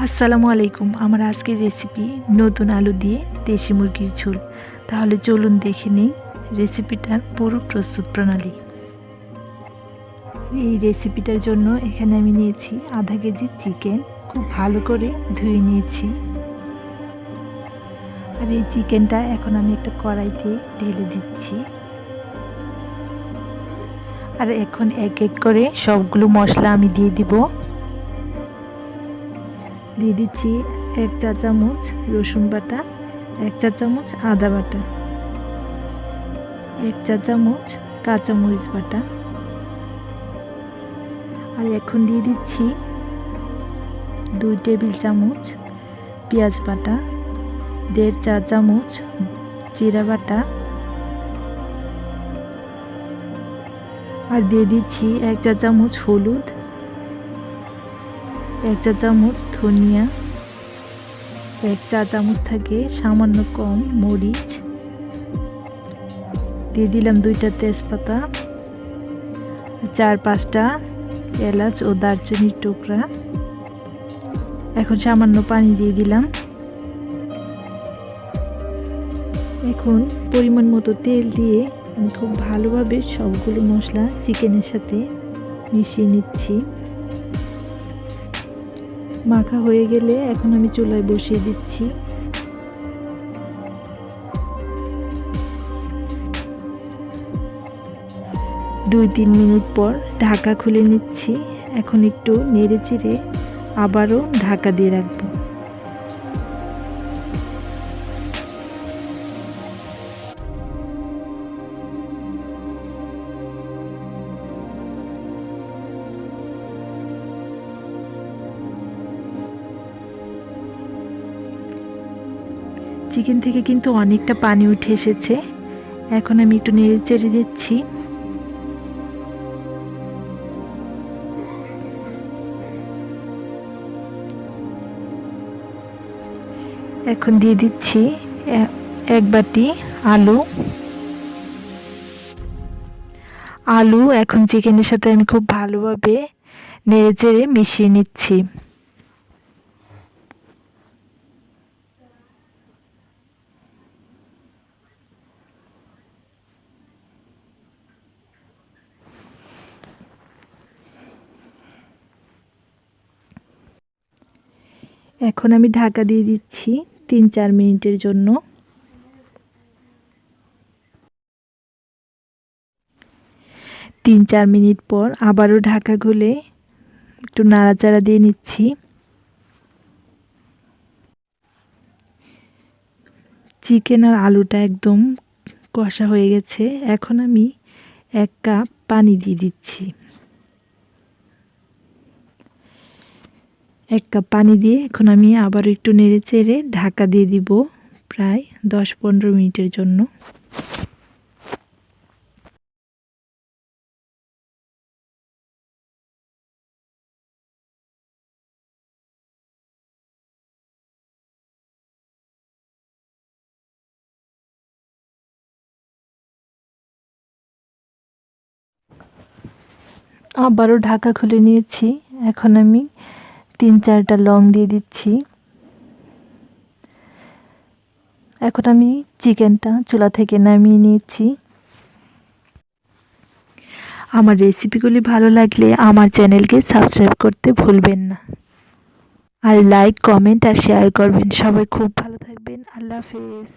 আসসালামু আলাইকুম। আমার আজকের রেসিপি নতুন আলু দিয়ে দেশি মুরগির ঝোল। তাহলে চলুন দেখে নিই রেসিপিটার পুরো প্রস্তুত প্রণালী। এই রেসিপিটার জন্য এখানে আমি নিয়েছি আধা কেজি চিকেন, খুব ভালো করে ধুয়ে নিয়েছি। আর এই চিকেনটা এখন আমি একটা কড়াইতে ঢেলে দিচ্ছি। আর এখন এক এক করে সবগুলো মশলা আমি দিয়ে দিব। দিয়ে দিচ্ছি 1 চা চামচ রসুন বাটা, 1 চা চামচ আদা বাটা, 1 চা চামচ কাঁচামরিচ বাটা। আর এখন দিয়ে দিচ্ছি 2 টেবিল চামচ পেঁয়াজ বাটা, 1.5 চা চামচ জিরা বাটা, আর দিয়ে দিচ্ছি 1 চা চামচ হলুদ, 1 চা চামচ ধনিয়া, 1 চা চামচ থেকে সামান্য কম মরিচ, দিয়ে দিলাম 2টা তেজপাতা, 4-5টা এলাচ ও দারচিনির টুকরা। এখন সামান্য পানি দিয়ে দিলাম। এখন পরিমাণ মতো তেল দিয়ে আমি খুব ভালোভাবে সবগুলো মশলা চিকেনের সাথে মিশিয়ে নিচ্ছি। মাখা হয়ে গেলে এখন আমি চুলায় বসিয়ে দিচ্ছি। দুই 3 মিনিট পর ঢাকা খুলে নিচ্ছি। এখন একটু নেড়ে চেড়ে আবারও ঢাকা দিয়ে রাখবো। চিকেন থেকে কিন্তু অনেকটা পানি উঠে এসেছে। এখন আমি একটু নেড়ে চেড়ে দিচ্ছি। এখন দিয়ে দিচ্ছি 1 বাটি আলু। এখন চিকেনের সাথে আমি খুব ভালোভাবে নেড়ে চেড়ে মিশিয়ে নিচ্ছি। এখন আমি ঢাকা দিয়ে দিচ্ছি 3-4 মিনিটের জন্য। 3-4 মিনিট পর আবারও ঢাকা খুলে একটু নাড়াচাড়া দিয়ে নিচ্ছি। চিকেন আর আলুটা একদম কষা হয়ে গেছে। এখন আমি 1 কাপ পানি দিয়ে দিচ্ছি। 1 কাপ পানি দিয়ে এখন আমি আবার একটু নেড়ে চেড়ে ঢাকা দিয়ে দিব প্রায় 10-15 মিনিটের জন্য। আবারও ঢাকা খুলে নিয়েছি। এখন আমি 3-4টা লং দিয়ে দিচ্ছি। এখন আমি চিকেনটা চুলা থেকে নামিয়ে নিয়েছি। আমার রেসিপিগুলি ভালো লাগলে আমার চ্যানেলকে সাবস্ক্রাইব করতে ভুলবেন না। আর লাইক, কমেন্ট আর শেয়ার করবেন। সবাই খুব ভালো থাকবেন। আল্লাহ হাফেজ।